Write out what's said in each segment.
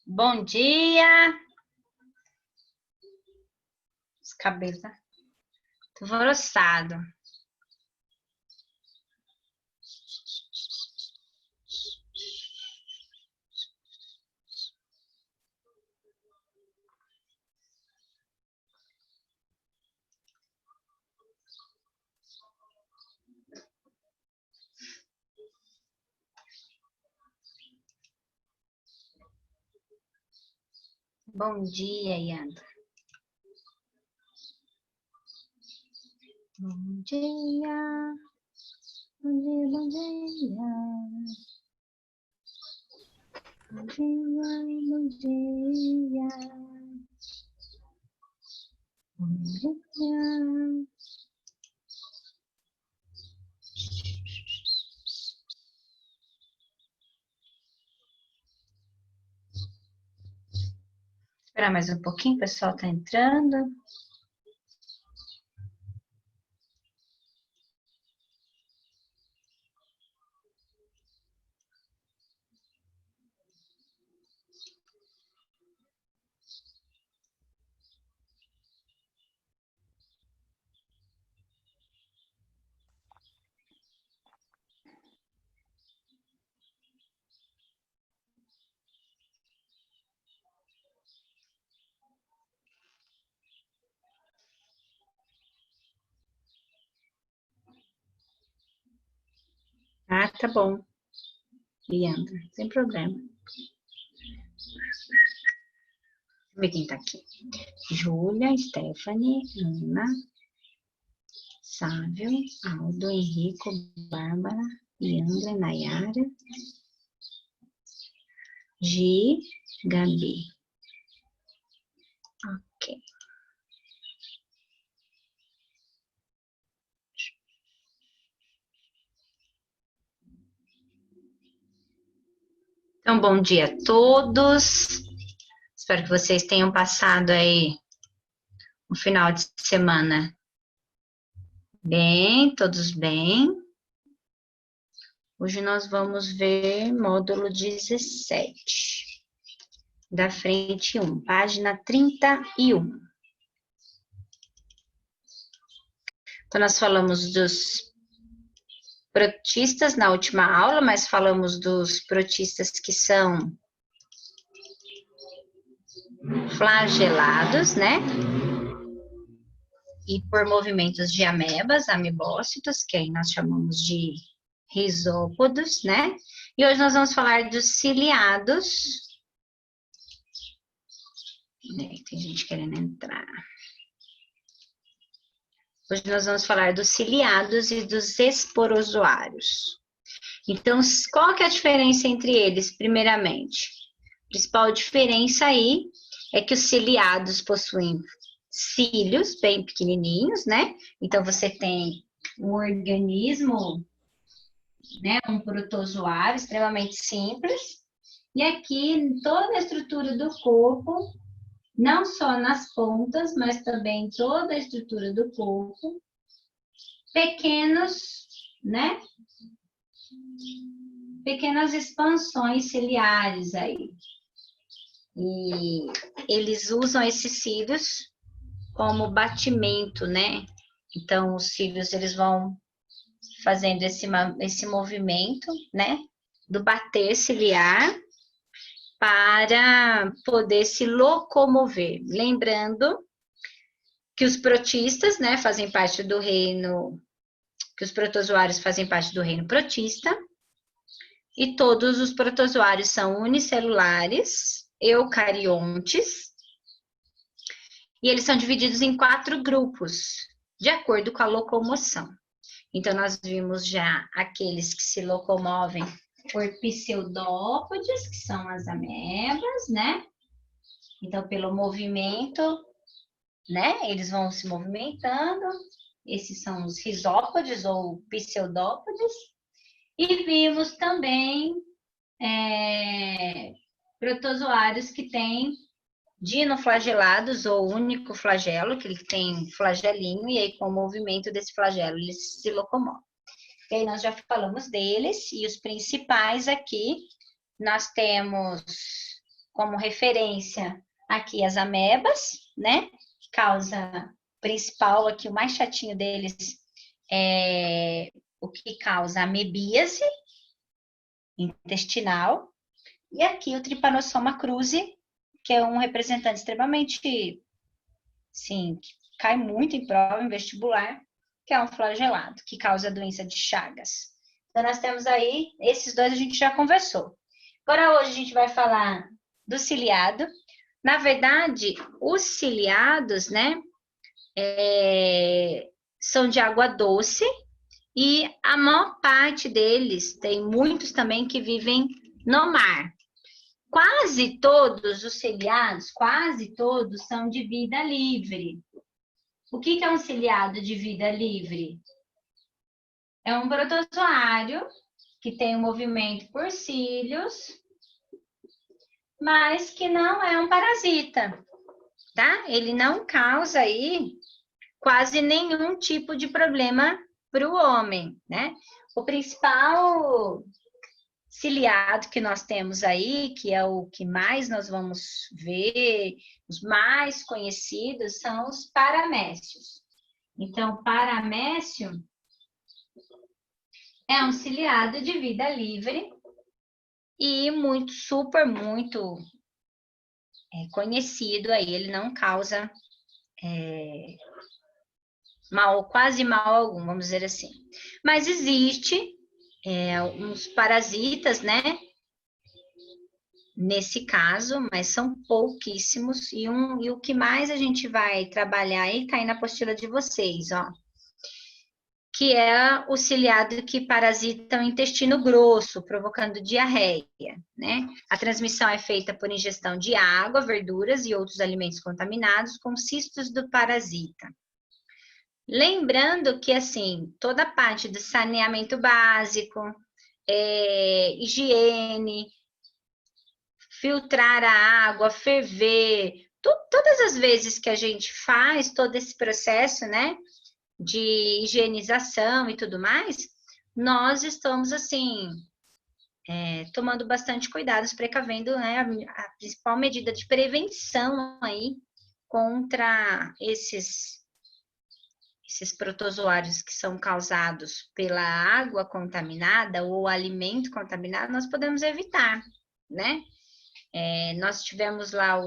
Bom dia! Os cabelos, né? Tô alvoroçado. Bom dia, Yanda. Bom dia. Bom dia, bom dia. Bom dia, bom dia. Bom dia. Esperar mais um pouquinho, o pessoal tá entrando. Ah, tá bom. Yanda, sem problema. Deixa eu ver quem tá aqui. Júlia, Stephanie, Ana, Sávio, Aldo, Henrico, Bárbara, Yandra, Nayara, Gi, Gabi. Ok. Então, bom dia a todos. Espero que vocês tenham passado aí um final de semana bem, todos bem. Hoje nós vamos ver módulo 17, da frente 1, página 31. Então, nós falamos dos protistas na última aula, mas falamos dos protistas que são flagelados, né? E por movimentos de amebas, amebócitos, que aí nós chamamos de risópodos, né? E hoje nós vamos falar dos ciliados. Tem gente querendo entrar. Hoje nós vamos falar dos ciliados e dos esporozoários. Então, qual que é a diferença entre eles, primeiramente? A principal diferença aí é que os ciliados possuem cílios bem pequenininhos, né? Então, você tem um organismo, né? Um protozoário extremamente simples. E aqui, toda a estrutura do corpo, não só nas pontas, mas também toda a estrutura do corpo, pequenos, né? Pequenas expansões ciliares aí. E eles usam esses cílios como batimento, né? Então, os cílios, eles vão fazendo esse movimento, né? Do bater ciliar para poder se locomover. Lembrando que os protistas, né, fazem parte do reino, que os protozoários fazem parte do reino protista, e todos os protozoários são unicelulares, eucariontes, e eles são divididos em 4 grupos, de acordo com a locomoção. Então, nós vimos já aqueles que se locomovem por pseudópodes, que são as amebas, né? Então, pelo movimento, né? Eles vão se movimentando. Esses são os risópodes ou pseudópodes. E vimos também protozoários que têm dinoflagelados ou único flagelo, que ele tem flagelinho, e aí com o movimento desse flagelo ele se locomove. E aí nós já falamos deles, e os principais aqui, nós temos como referência aqui as amebas, né? Causa principal aqui, o mais chatinho deles é o que causa amebíase intestinal. E aqui o Trypanosoma cruzi, que é um representante extremamente, sim, que cai muito em prova, em vestibular, que é um flagelado, que causa a doença de Chagas. Então, nós temos aí, esses dois a gente já conversou. Agora, hoje a gente vai falar do ciliado. Na verdade, os ciliados, né, são de água doce, e a maior parte deles, tem muitos também que vivem no mar. Quase todos os ciliados, quase todos, são de vida livre. O que é um ciliado de vida livre? É um protozoário que tem um movimento por cílios, mas que não é um parasita, tá? Ele não causa aí quase nenhum tipo de problema para o homem, né? O principal ciliado que nós temos aí, que é o que mais nós vamos ver, os mais conhecidos são os paramécios. Então, paramécio é um ciliado de vida livre e muito conhecido aí, ele não causa mal, quase mal algum, vamos dizer assim. Mas existe uns parasitas, né? Nesse caso, mas são pouquíssimos, e o que mais a gente vai trabalhar aí tá aí na apostila de vocês, ó, que é o ciliado que parasita o intestino grosso, provocando diarreia, né? A transmissão é feita por ingestão de água, verduras e outros alimentos contaminados com cistos do parasita. Lembrando que, assim, toda a parte do saneamento básico, higiene, filtrar a água, ferver, todas as vezes que a gente faz todo esse processo, né, de higienização e tudo mais, nós estamos, assim, tomando bastante cuidado, precavendo, né, a principal medida de prevenção aí contra esses protozoários que são causados pela água contaminada ou alimento contaminado, nós podemos evitar, né? Nós tivemos lá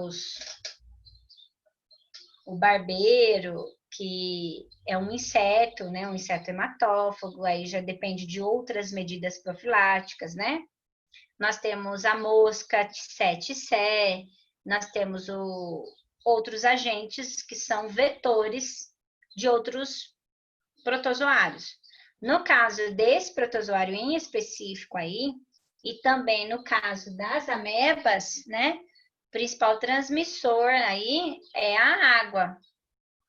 o barbeiro, que é um inseto, né? Um inseto hematófago, aí já depende de outras medidas profiláticas, né? Nós temos a mosca Tsetse, nós temos outros agentes que são vetores de outros protozoários. No caso desse protozoário em específico aí, e também no caso das amebas, né? O principal transmissor aí é a água,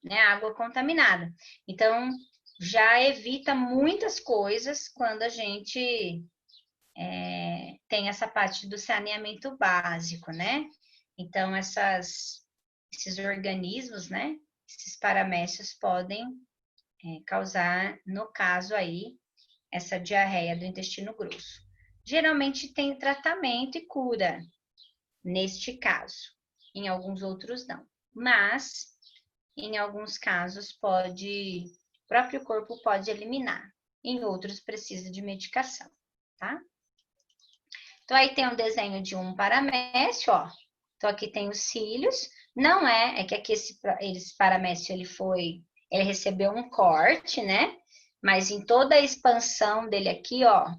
né? A água contaminada. Então, já evita muitas coisas quando a gente tem essa parte do saneamento básico, né? Então, esses organismos, né? Esses paramécios podem causar, no caso aí, essa diarreia do intestino grosso. Geralmente tem tratamento e cura, neste caso. Em alguns outros não. Mas em alguns casos o próprio corpo pode eliminar, em outros precisa de medicação, tá? Então, aí tem um desenho de um paramécio, ó. Então, aqui tem os cílios. Não é que aqui esse paramécio, ele recebeu um corte, né? Mas em toda a expansão dele aqui, ó,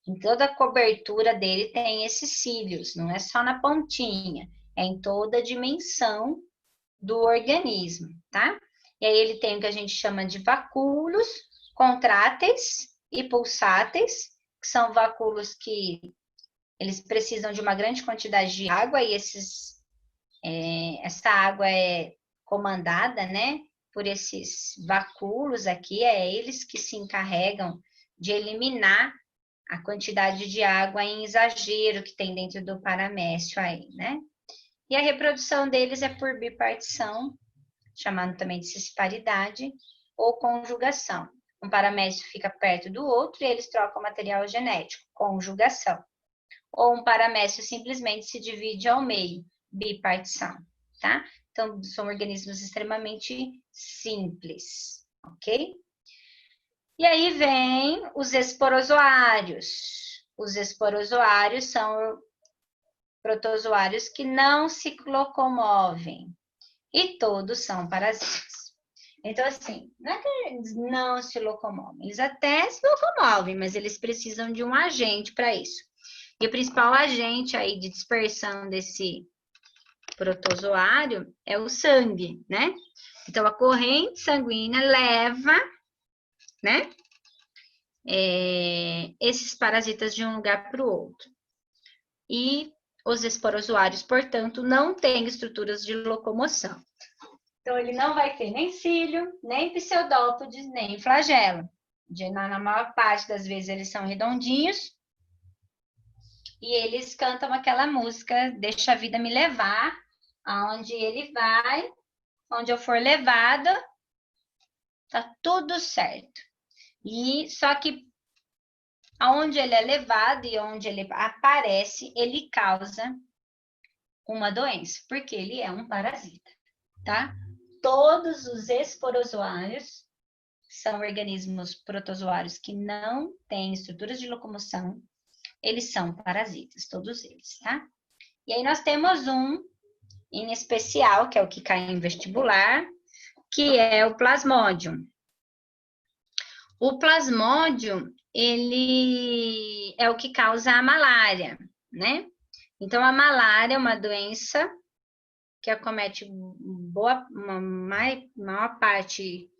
em toda a cobertura dele tem esses cílios, não é só na pontinha, é em toda a dimensão do organismo, tá? E aí ele tem o que a gente chama de vacúolos, contráteis e pulsáteis, que são vacúolos que eles precisam de uma grande quantidade de água e essa água é comandada, né, por esses vacúolos aqui, é eles que se encarregam de eliminar a quantidade de água em exagero que tem dentro do paramécio aí, né? E a reprodução deles é por bipartição, chamado também de cisparidade, ou conjugação. Um paramécio fica perto do outro e eles trocam material genético, conjugação. Ou um paramécio simplesmente se divide ao meio, bipartição, tá? Então, são organismos extremamente simples, ok? E aí vem os esporozoários. Os esporozoários são protozoários que não se locomovem. E todos são parasitas. Então, assim, não é que eles não se locomovem. Eles até se locomovem, mas eles precisam de um agente para isso. E o principal agente aí de dispersão desse protozoário é o sangue, né? Então, a corrente sanguínea leva, né, esses parasitas de um lugar para o outro. E os esporozoários, portanto, não têm estruturas de locomoção. Então, ele não vai ter nem cílio, nem pseudópodes, nem flagelo. Na maior parte das vezes, eles são redondinhos. E eles cantam aquela música, Deixa a Vida Me Levar, aonde ele vai, onde eu for levada, tá tudo certo. E só que aonde ele é levado e onde ele aparece, ele causa uma doença, porque ele é um parasita, tá? Todos os esporozoários são organismos protozoários que não têm estruturas de locomoção, eles são parasitas, todos eles, tá? E aí nós temos um em especial, que é o que cai em vestibular, que é o Plasmodium. O Plasmodium, ele é o que causa a malária, né? Então, a malária é uma doença que acomete maior parte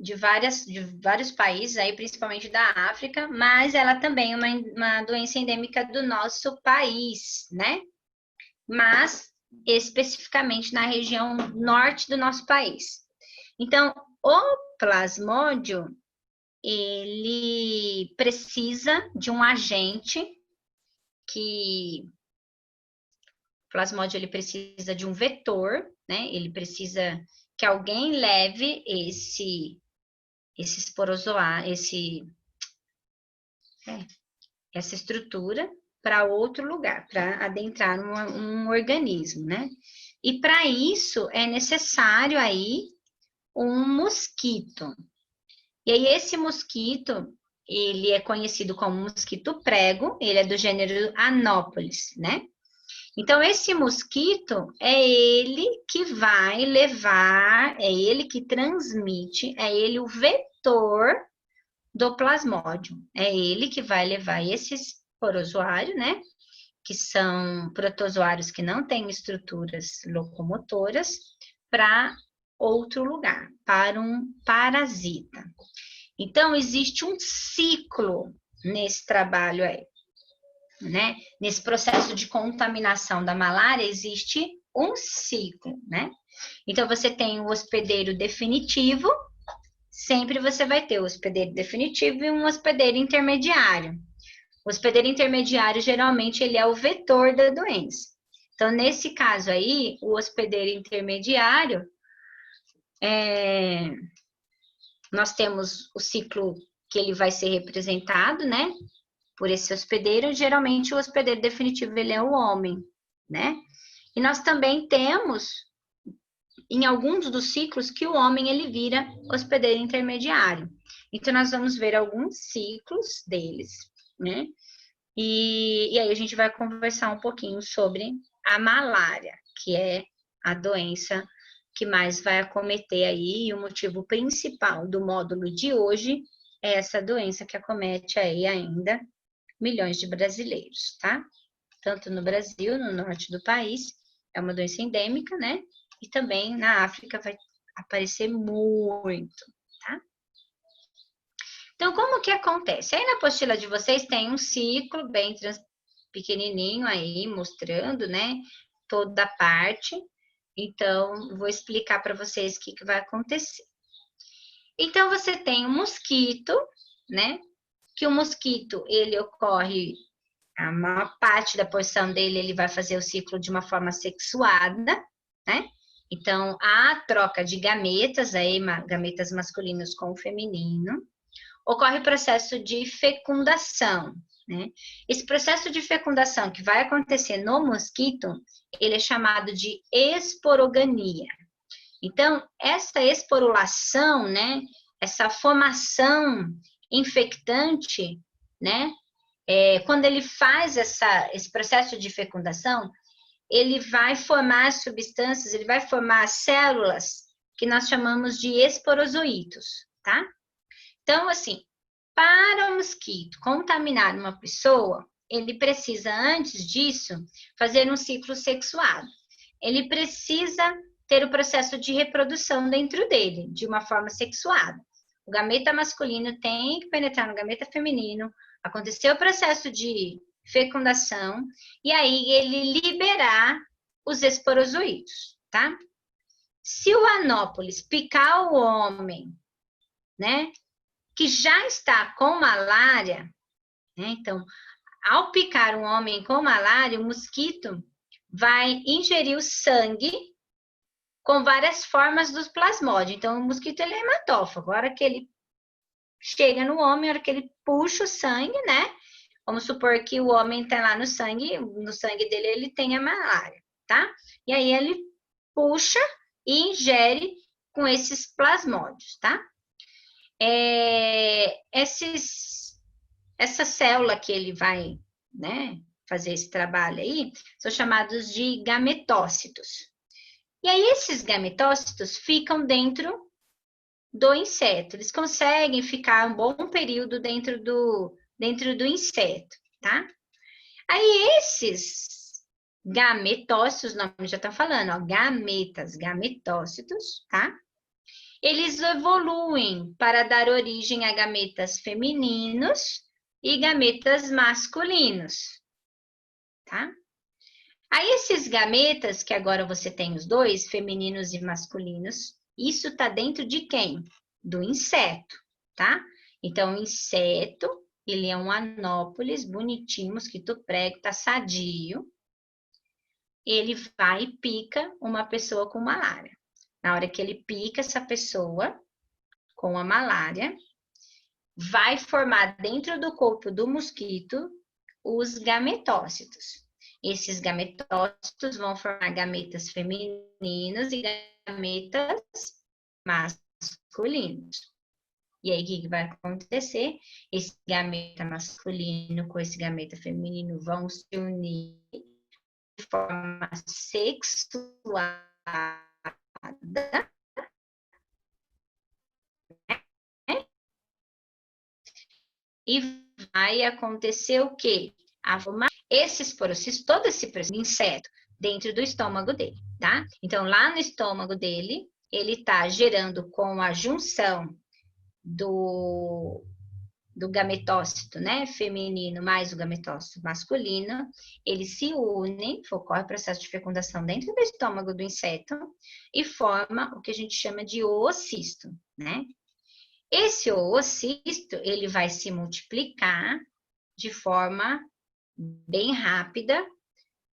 de vários países, aí, principalmente da África, mas ela também é uma doença endêmica do nosso país, né? Mas especificamente na região norte do nosso país. Então, o plasmódio, ele precisa de um agente o plasmódio, ele precisa de um vetor, né? Ele precisa que alguém leve esse esporozoário, essa estrutura para outro lugar, para adentrar um organismo, né? E para isso é necessário aí um mosquito. E aí esse mosquito, ele é conhecido como mosquito prego, ele é do gênero Anopheles, né? Então, esse mosquito é ele que vai levar, é ele que transmite, é ele o vetor do plasmódio. É ele que vai levar esses esporozoários, né? Que são protozoários que não têm estruturas locomotoras, para outro lugar, para um parasita. Então, existe um ciclo nesse trabalho aí, né? Nesse processo de contaminação da malária, existe um ciclo, né? Então, você tem o hospedeiro definitivo, sempre você vai ter o hospedeiro definitivo e um hospedeiro intermediário. O hospedeiro intermediário, geralmente, ele é o vetor da doença. Então, nesse caso aí, o hospedeiro intermediário, nós temos o ciclo que ele vai ser representado, né? Por esse hospedeiro, geralmente o hospedeiro definitivo, ele é o homem, né? E nós também temos em alguns dos ciclos que o homem ele vira hospedeiro intermediário. Então, nós vamos ver alguns ciclos deles, né? E aí a gente vai conversar um pouquinho sobre a malária, que é a doença que mais vai acometer aí, e o motivo principal do módulo de hoje é essa doença que acomete aí ainda milhões de brasileiros, tá? Tanto no Brasil, no norte do país, é uma doença endêmica, né? E também na África vai aparecer muito, tá? Então, como que acontece? Aí na apostila de vocês tem um ciclo bem pequenininho aí, mostrando, né, toda a parte. Então, vou explicar para vocês o que vai acontecer. Então, você tem um mosquito, né, que o mosquito, ele ocorre, a maior parte da porção dele, ele vai fazer o ciclo de uma forma sexuada, né? Então, há troca de gametas, aí, gametas masculinos com o feminino. Ocorre o processo de fecundação, né? Esse processo de fecundação que vai acontecer no mosquito, ele é chamado de esporogania. Então, essa esporulação, né? Essa formação infectante, né? Quando ele faz esse processo de fecundação, ele vai formar substâncias, ele vai formar células que nós chamamos de esporozoítos, tá? Então, assim, para o mosquito contaminar uma pessoa, ele precisa, antes disso, fazer um ciclo sexuado. Ele precisa ter o processo de reprodução dentro dele, de uma forma sexuada. O gameta masculino tem que penetrar no gameta feminino, acontecer o processo de fecundação, e aí ele liberar os esporozoítos, tá? Se o anópolis picar o homem, né, que já está com malária, né? Então, ao picar um homem com malária, o mosquito vai ingerir o sangue com várias formas dos plasmódios. Então, o mosquito ele é hematófago. A hora que ele chega no homem, a hora que ele puxa o sangue, né? Vamos supor que o homem está lá no sangue dele ele tem a malária, tá? E aí ele puxa e ingere com esses plasmódios, tá? Essa célula que ele vai, né, fazer esse trabalho aí, são chamados de gametócitos. E aí esses gametócitos ficam dentro do inseto. Eles conseguem ficar um bom período dentro do inseto, tá? Aí esses gametócitos, o nome já tá falando, ó, gametócitos, tá? Eles evoluem para dar origem a gametas femininos e gametas masculinos, tá? Aí esses gametas, que agora você tem os dois, femininos e masculinos, isso tá dentro de quem? Do inseto, tá? Então, o inseto, ele é um anópolis bonitinho, mosquito prego, tá sadio. Ele vai e pica uma pessoa com malária. Na hora que ele pica essa pessoa com a malária, vai formar dentro do corpo do mosquito os gametócitos. Esses gametócitos vão formar gametas femininos e gametas masculinos. E aí, o que vai acontecer? Esse gameta masculino com esse gameta feminino vão se unir de forma sexuada, e vai acontecer o quê? Esses porocitos, todo esse inseto dentro do estômago dele, tá? Então, lá no estômago dele, ele tá gerando com a junção do gametócito, né, feminino mais o gametócito masculino, eles se unem, ocorre o processo de fecundação dentro do estômago do inseto e forma o que a gente chama de oocisto, né? Esse oocisto, ele vai se multiplicar de forma bem rápida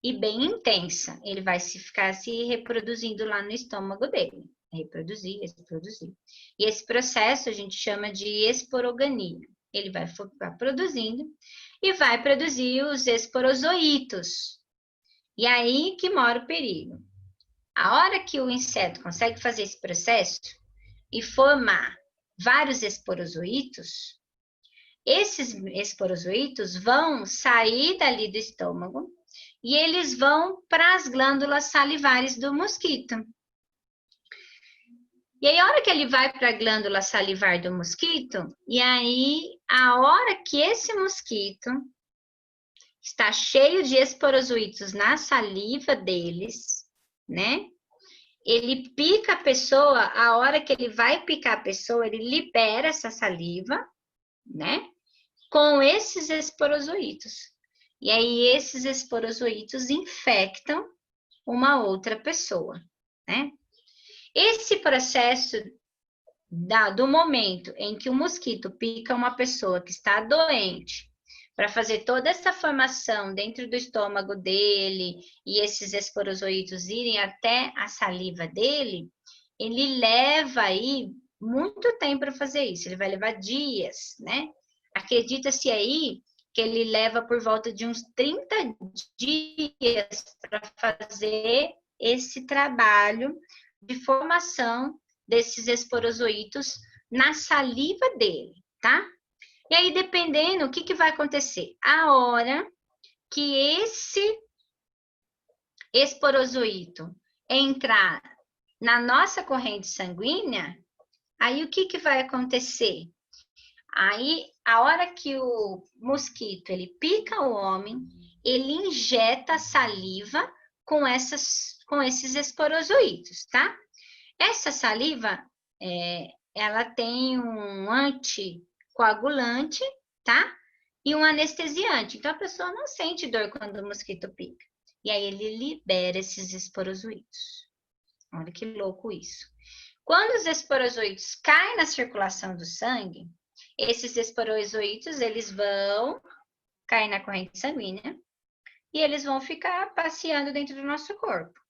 e bem intensa. Ele vai ficar se reproduzindo lá no estômago dele. Reproduzir. E esse processo a gente chama de esporogania. Ele vai produzindo e vai produzir os esporozoítos. E aí que mora o perigo. A hora que o inseto consegue fazer esse processo e formar vários esporozoítos, esses esporozoítos vão sair dali do estômago e eles vão para as glândulas salivares do mosquito. E aí, a hora que ele vai para a glândula salivar do mosquito, e aí, a hora que esse mosquito está cheio de esporozoítos na saliva deles, né? Ele pica a pessoa, a hora que ele vai picar a pessoa, ele libera essa saliva, né? Com esses esporozoítos. E aí, esses esporozoítos infectam uma outra pessoa, né? Esse processo do momento em que o mosquito pica uma pessoa que está doente, para fazer toda essa formação dentro do estômago dele e esses esporozoítos irem até a saliva dele, ele leva aí muito tempo para fazer isso, ele vai levar dias, né? Acredita-se aí que ele leva por volta de uns 30 dias para fazer esse trabalho de formação desses esporozoítos na saliva dele, tá? E aí, dependendo, o que vai acontecer? A hora que esse esporozoíto entrar na nossa corrente sanguínea, aí o que vai acontecer? Aí, a hora que o mosquito, ele pica o homem, ele injeta a saliva com esses esporozoítos, tá? Essa saliva, ela tem um anticoagulante, tá? E um anestesiante. Então, a pessoa não sente dor quando o mosquito pica. E aí, ele libera esses esporozoítos. Olha que louco isso. Quando os esporozoítos caem na circulação do sangue, esses esporozoítos, eles vão cair na corrente sanguínea e eles vão ficar passeando dentro do nosso corpo,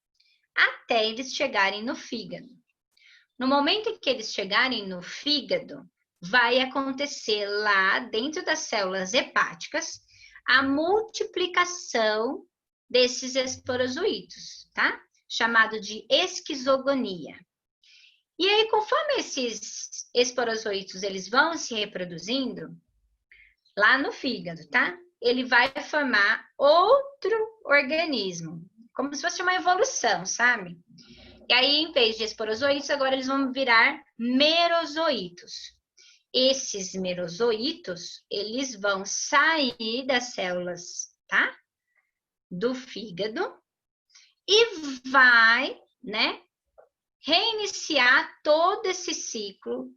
até eles chegarem no fígado. No momento em que eles chegarem no fígado, vai acontecer lá dentro das células hepáticas a multiplicação desses esporozoítos, tá? Chamado de esquizogonia. E aí, conforme esses esporozoítos eles vão se reproduzindo, lá no fígado, tá? Ele vai formar outro organismo, como se fosse uma evolução, sabe? E aí, em vez de esporozoítos, agora eles vão virar merozoítos. Esses merozoítos, eles vão sair das células, tá? Do fígado e vai, né? Reiniciar todo esse ciclo,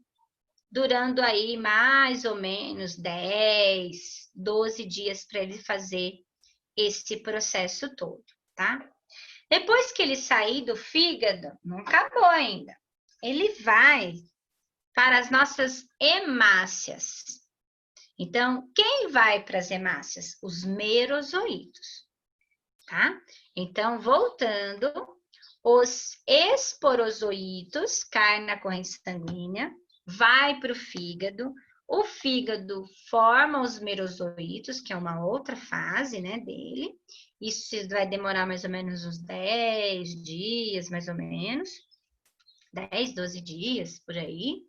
durando aí mais ou menos 10, 12 dias para ele fazer esse processo todo, tá? Depois que ele sair do fígado, não acabou ainda. Ele vai para as nossas hemácias. Então, quem vai para as hemácias? Os merozoítos, tá? Então, voltando, os esporozoítos caem na corrente sanguínea, vai para o fígado forma os merozoítos, que é uma outra fase, né, dele. Isso vai demorar mais ou menos uns 10 dias, mais ou menos. 10, 12 dias, por aí.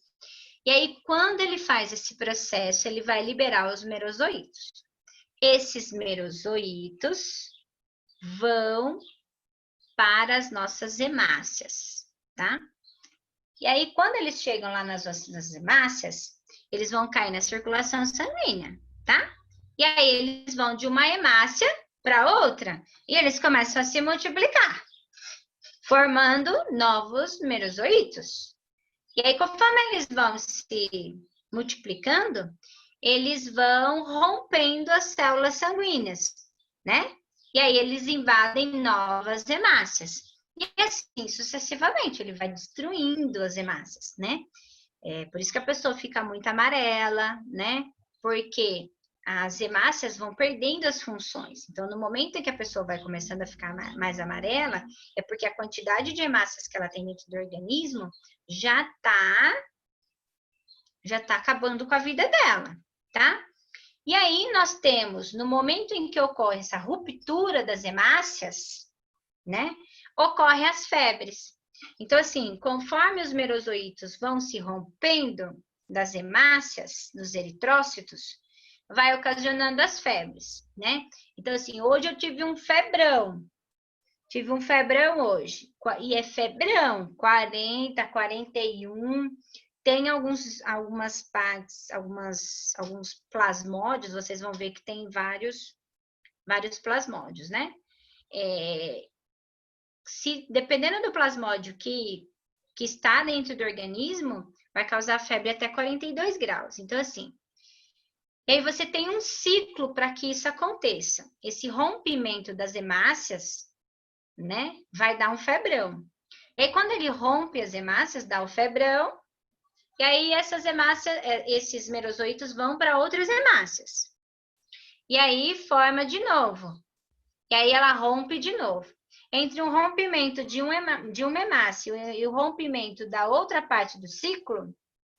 E aí, quando ele faz esse processo, ele vai liberar os merozoítos. Esses merozoítos vão para as nossas hemácias, tá? E aí, quando eles chegam lá nas nossas hemácias, eles vão cair na circulação sanguínea, tá? E aí, eles vão de uma hemácia para outra e eles começam a se multiplicar, formando novos merozoítos. E aí, conforme eles vão se multiplicando, eles vão rompendo as células sanguíneas, né? E aí, eles invadem novas hemácias. E assim, sucessivamente, ele vai destruindo as hemácias, né? Por isso que a pessoa fica muito amarela, né? Porque as hemácias vão perdendo as funções. Então, no momento em que a pessoa vai começando a ficar mais amarela, é porque a quantidade de hemácias que ela tem dentro do organismo já tá acabando com a vida dela, tá? E aí nós temos, no momento em que ocorre essa ruptura das hemácias, né? ocorrem as febres. Então, assim, conforme os merozoítos vão se rompendo das hemácias, dos eritrócitos, vai ocasionando as febres, né? Então, assim, hoje eu tive um febrão hoje, e é febrão, 40, 41, tem algumas partes, alguns plasmódios, vocês vão ver que tem vários plasmódios, né? Dependendo do plasmódio que está dentro do organismo, vai causar febre até 42 graus. Então, assim, e aí você tem um ciclo para que isso aconteça. Esse rompimento das hemácias, né, vai dar um febrão. E aí, quando ele rompe as hemácias, dá o febrão, e aí essas hemácias, esses merozoítos vão para outras hemácias. E aí forma de novo. E aí ela rompe de novo. Entre o rompimento de uma hemácia e o rompimento da outra parte do ciclo,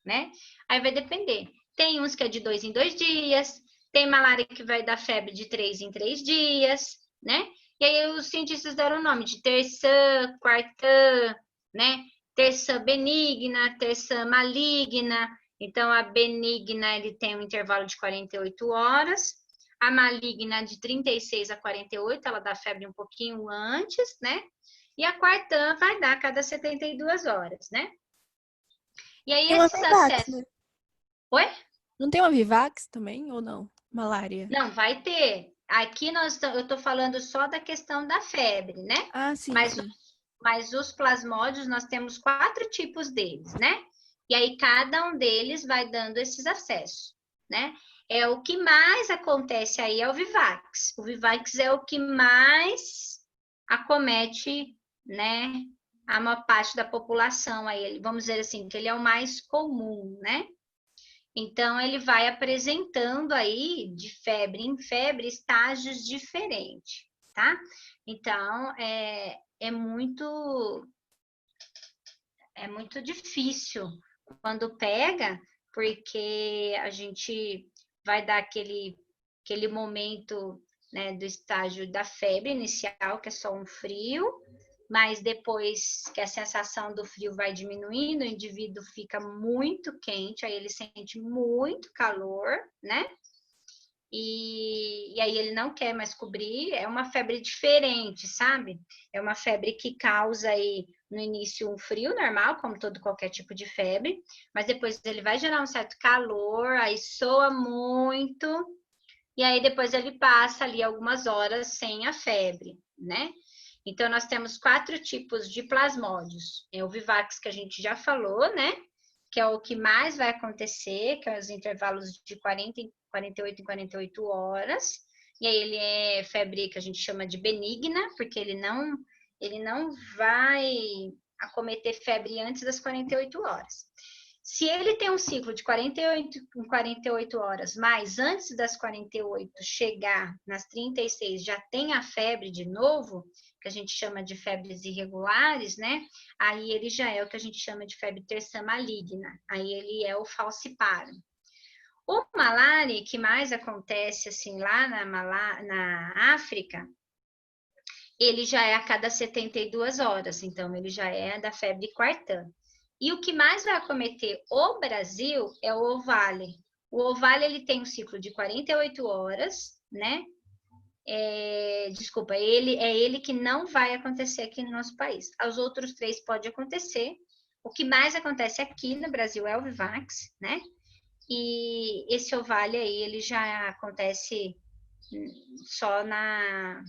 né? Aí vai depender. Tem uns que é de 2 em 2 dias, tem malária que vai dar febre de 3 em 3 dias, né? E aí os cientistas deram o nome de terçã, quartã, né? Terçã benigna, terçã maligna. Então, a benigna, ele tem um intervalo de 48 horas. A maligna, de 36 a 48, ela dá febre um pouquinho antes, né? E a quartã vai dar a cada 72 horas, né? E aí, Tem uma esses Vivax, acessos... né? Oi? Não tem uma Vivax também, ou não? Malária. Não, vai ter. Aqui eu estou falando só da questão da febre, né? Ah, sim, Mas, sim. mas os plasmódios, nós temos 4 tipos deles, né? E aí, cada um deles vai dando esses acessos, né? O que mais acontece aí é o Vivax. O Vivax é o que mais acomete, né? A maior parte da população aí, vamos dizer assim, que ele é o mais comum, né? Então, ele vai apresentando aí, de febre em febre, estágios diferentes, tá? Então, é muito difícil quando pega, porque a gente vai dar aquele momento, né, do estágio da febre inicial, que é só um frio, mas depois que a sensação do frio vai diminuindo, o indivíduo fica muito quente, aí ele sente muito calor, né? E aí ele não quer mais cobrir, é uma febre diferente, sabe? É uma febre que causa aí no início um frio normal, como todo qualquer tipo de febre, mas depois ele vai gerar um certo calor, aí soa muito, e aí depois ele passa ali algumas horas sem a febre, né? Então, nós temos 4 tipos de plasmódios. É o Vivax, que a gente já falou, né? Que é o que mais vai acontecer, que é os intervalos de 48 em 48 horas. E aí, ele é febre que a gente chama de benigna, porque ele não vai acometer febre antes das 48 horas. Se ele tem um ciclo de 48 em 48 horas, mas antes das 48 chegar nas 36 já tem a febre de novo, que a gente chama de febres irregulares, né? Aí ele já é o que a gente chama de febre terçã maligna. Aí ele é o falciparum. O malária, que mais acontece assim lá na África, ele já é a cada 72 horas, então ele já é da febre quartã. E o que mais vai acometer o Brasil é o Ovale. O Ovale, ele tem um ciclo de 48 horas, né? Desculpa, ele que não vai acontecer aqui no nosso país. Os outros 3 pode acontecer. O que mais acontece aqui no Brasil é o Vivax, né? E esse Ovale aí, ele já acontece só na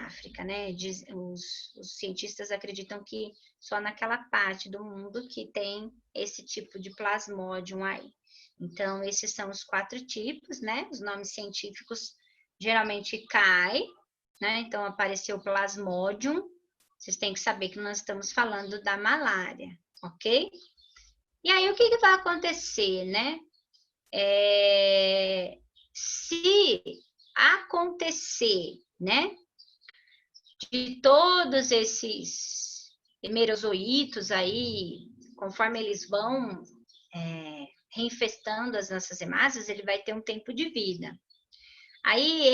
África, né? Os cientistas acreditam que só naquela parte do mundo que tem esse tipo de plasmódium aí. Então, esses são os 4 tipos, né? Os nomes científicos geralmente caem, né? Então, apareceu plasmódium. Vocês têm que saber que nós estamos falando da malária, ok? E aí, o que vai acontecer, né? Se acontecer, né? De todos esses merozoítos aí, conforme eles vão reinfestando as nossas hemácias, ele vai ter um tempo de vida. Aí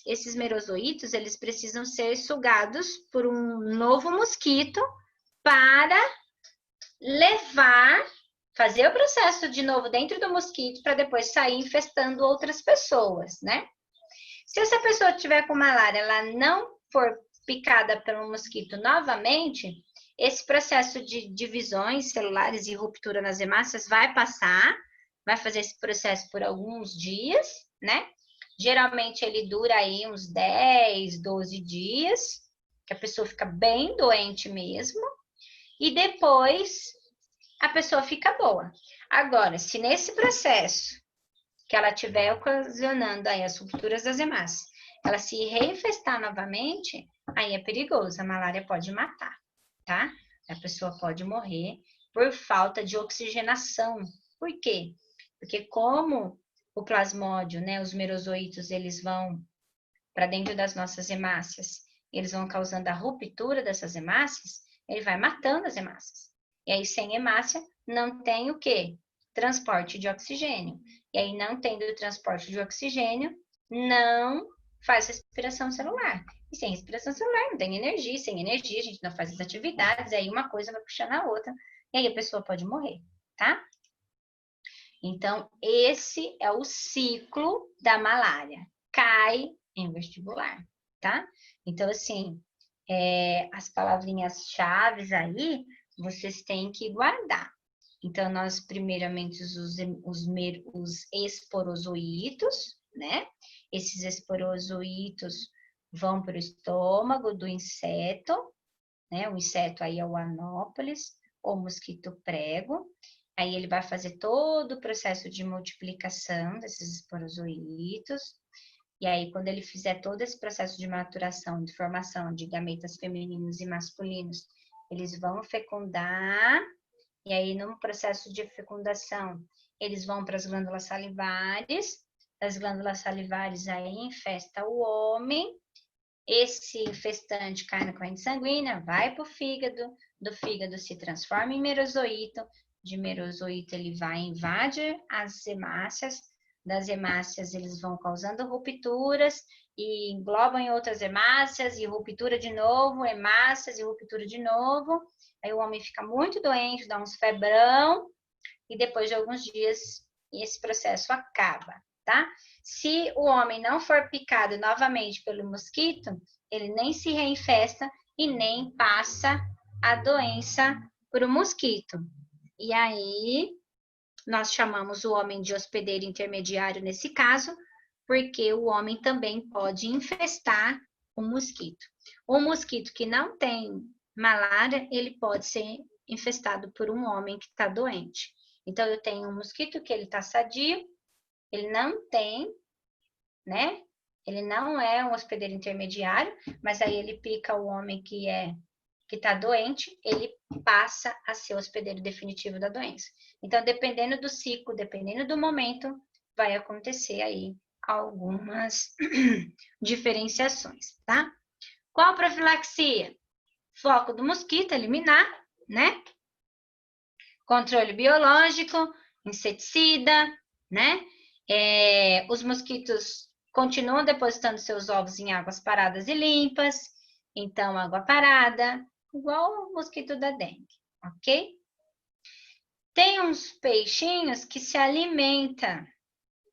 esses merozoítos, eles precisam ser sugados por um novo mosquito para fazer o processo de novo dentro do mosquito para depois sair infestando outras pessoas, né? Se essa pessoa tiver com malária, ela não for picada pelo mosquito novamente, esse processo de divisões celulares e ruptura nas hemácias vai passar, vai fazer esse processo por alguns dias, né? Geralmente ele dura aí uns 10, 12 dias, que a pessoa fica bem doente mesmo, e depois a pessoa fica boa. Agora, se nesse processo que ela estiver ocasionando aí as rupturas das hemácias, ela se reinfestar novamente, aí é perigoso, a malária pode matar, tá? A pessoa pode morrer por falta de oxigenação. Por quê? Porque como o plasmódio, né, os merozoítos, eles vão para dentro das nossas hemácias, eles vão causando a ruptura dessas hemácias, ele vai matando as hemácias. E aí, sem hemácia, não tem o quê? Transporte de oxigênio. E aí, não tendo o transporte de oxigênio, não faz respiração celular. E sem respiração celular, não tem energia. Sem energia, a gente não faz as atividades. E aí, uma coisa vai puxando a outra. E aí, a pessoa pode morrer, tá? Então, esse é o ciclo da malária. Cai em vestibular, tá? Então, assim, as palavrinhas-chave aí, vocês têm que guardar. Então, nós, primeiramente, os esporozoítos, né? Esses esporozoítos vão para o estômago do inseto, né? O inseto aí é o anópolis, ou mosquito prego. Aí ele vai fazer todo o processo de multiplicação desses esporozoítos. E aí, quando ele fizer todo esse processo de maturação, de formação de gametas femininos e masculinos, eles vão fecundar. E aí, no processo de fecundação, eles vão para as glândulas salivares. Das glândulas salivares aí infesta o homem. Esse infestante cai na corrente sanguínea, vai para o fígado, do fígado se transforma em merozoíto, de merozoíto ele vai invadir as hemácias, das hemácias eles vão causando rupturas e englobam em outras hemácias e ruptura de novo, hemácias e ruptura de novo. Aí o homem fica muito doente, dá uns febrão e depois de alguns dias esse processo acaba, tá? Se o homem não for picado novamente pelo mosquito, ele nem se reinfesta e nem passa a doença para o mosquito. E aí, nós chamamos o homem de hospedeiro intermediário nesse caso, porque o homem também pode infestar o mosquito. O mosquito que não tem malária, ele pode ser infestado por um homem que está doente. Então, eu tenho um mosquito que ele está sadio, ele não tem, né? Ele não é um hospedeiro intermediário, mas aí ele pica o homem que está doente, ele passa a ser o hospedeiro definitivo da doença. Então, dependendo do ciclo, dependendo do momento, vai acontecer aí algumas diferenciações, tá? Qual a profilaxia? Foco do mosquito, eliminar, né? Controle biológico, inseticida, né? Os mosquitos continuam depositando seus ovos em águas paradas e limpas, então água parada, igual o mosquito da dengue, ok? Tem uns peixinhos que se alimentam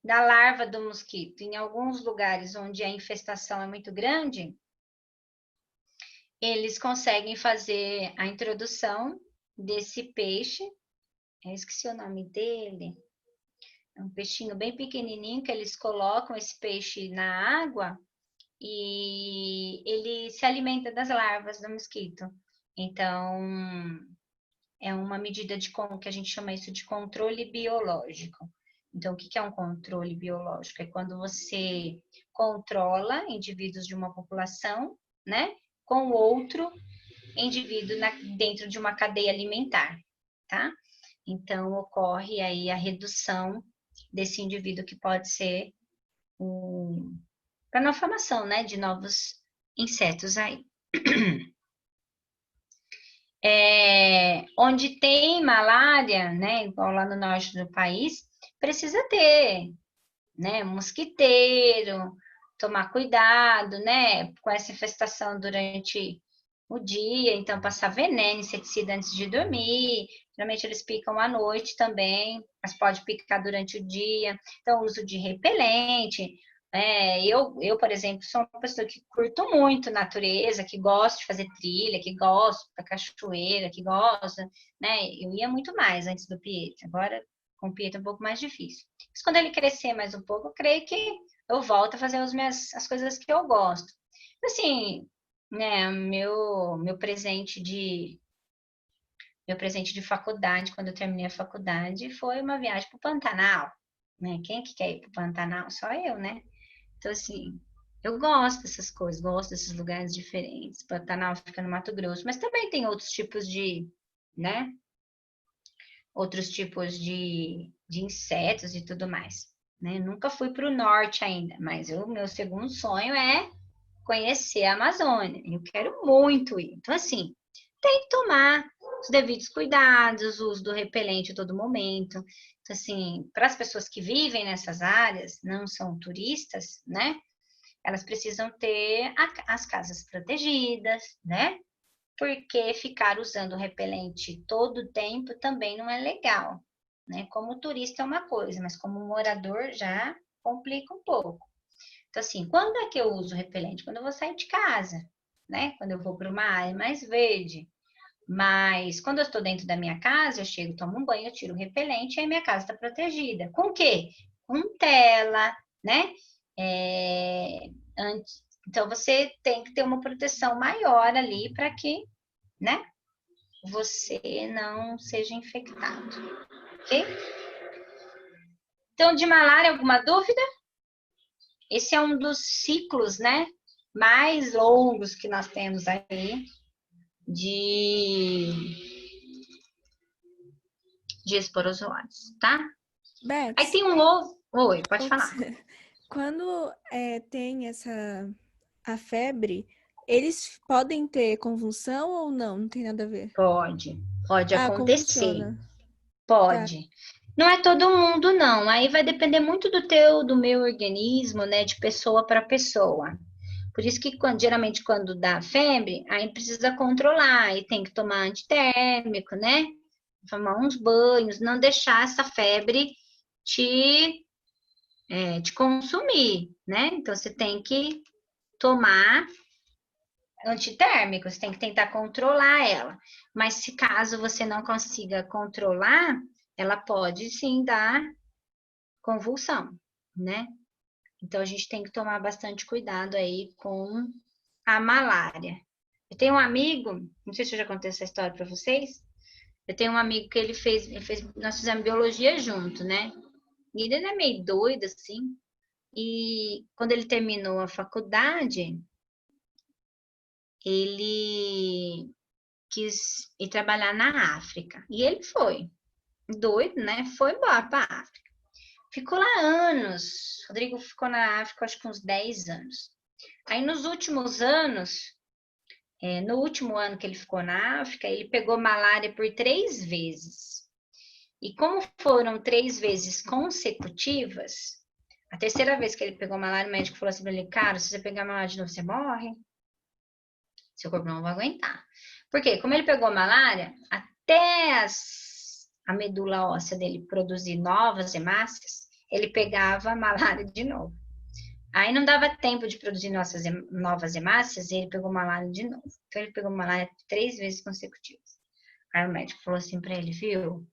da larva do mosquito. Em alguns lugares onde a infestação é muito grande, eles conseguem fazer a introdução desse peixe. Eu esqueci o nome dele. É um peixinho bem pequenininho que eles colocam esse peixe na água e ele se alimenta das larvas do mosquito. Então, é uma medida que a gente chama isso de controle biológico. Então, o que é um controle biológico? É quando você controla indivíduos de uma população, né, com outro indivíduo dentro de uma cadeia alimentar, tá? Então, ocorre aí a redução desse indivíduo que pode ser para a formação, né, de novos insetos aí. Onde tem malária, né, igual lá no norte do país, precisa ter né, mosquiteiro, tomar cuidado, né, com essa infestação durante o dia, então passar veneno, inseticida antes de dormir. Geralmente eles picam à noite também, mas pode picar durante o dia. Então, uso de repelente. Por exemplo, sou uma pessoa que curto muito natureza, que gosto de fazer trilha, que gosto da cachoeira, que gosta, né? Eu ia muito mais antes do Pietro. Agora, com o Pietro é um pouco mais difícil. Mas quando ele crescer mais um pouco, eu creio que eu volto a fazer as coisas que eu gosto. Assim, né, meu presente de faculdade, quando eu terminei a faculdade, foi uma viagem para o Pantanal, né? Quem que quer ir para o Pantanal? Só eu, né? Então, assim, eu gosto dessas coisas, gosto desses lugares diferentes. Pantanal fica no Mato Grosso, mas também tem outros tipos né? Outros tipos de insetos e tudo mais, né? Nunca fui para o norte ainda, mas o meu segundo sonho é conhecer a Amazônia. Eu quero muito ir. Então, assim, tem que tomar os devidos cuidados, o uso do repelente a todo momento. Então, assim, para as pessoas que vivem nessas áreas, não são turistas, né? Elas precisam ter as casas protegidas, né? Porque ficar usando repelente todo o tempo também não é legal, né? Como turista é uma coisa, mas como morador já complica um pouco. Então, assim, quando é que eu uso repelente? Quando eu vou sair de casa, né? Quando eu vou para uma área mais verde. Mas quando eu estou dentro da minha casa, eu chego, tomo um banho, eu tiro o repelente e a minha casa está protegida. Com o quê? Com tela, né? Então, você tem que ter uma proteção maior ali para que, né? Você não seja infectado, ok? Então, de malária, alguma dúvida? Esse é um dos ciclos, né, mais longos que nós temos aí de, de esporozoários, tá? Aí Beth, tem um ovo. Oi, pode ops. falar. Quando tem a febre, eles podem ter convulsão ou não? Não tem nada a ver. Pode Ah, acontecer, convulsiona. Tá. pode. Não é todo mundo, não. Aí vai depender muito do meu organismo, né, de pessoa para pessoa. Por isso que geralmente quando dá febre, aí precisa controlar, e tem que tomar antitérmico, né? Tomar uns banhos, não deixar essa febre te, te consumir, né? Então você tem que tomar antitérmico, você tem que tentar controlar ela. Mas se caso você não consiga controlar, ela pode sim dar convulsão, né? Então a gente tem que tomar bastante cuidado aí com a malária. Eu tenho um amigo, não sei se eu já contei essa história para vocês. Eu tenho um amigo que nós fizemos biologia junto, né? E ele é meio doido assim. E quando ele terminou a faculdade, ele quis ir trabalhar na África. E ele foi, doido, né? Foi embora para a África. Ficou lá anos. Rodrigo ficou na África, acho que uns 10 anos. Aí nos últimos anos, no último ano que ele ficou na África, ele pegou malária por 3 vezes. E como foram 3 vezes consecutivas, a terceira vez que ele pegou malária, o médico falou assim para ele, cara, se você pegar malária de novo, você morre. Seu corpo não vai aguentar. Por quê? Como ele pegou malária, até a medula óssea dele produzir novas hemácias, ele pegava malária de novo. Aí não dava tempo de produzir novas hemácias e ele pegou malária de novo. Então ele pegou malária 3 vezes consecutivas. Aí o médico falou assim para ele, viu?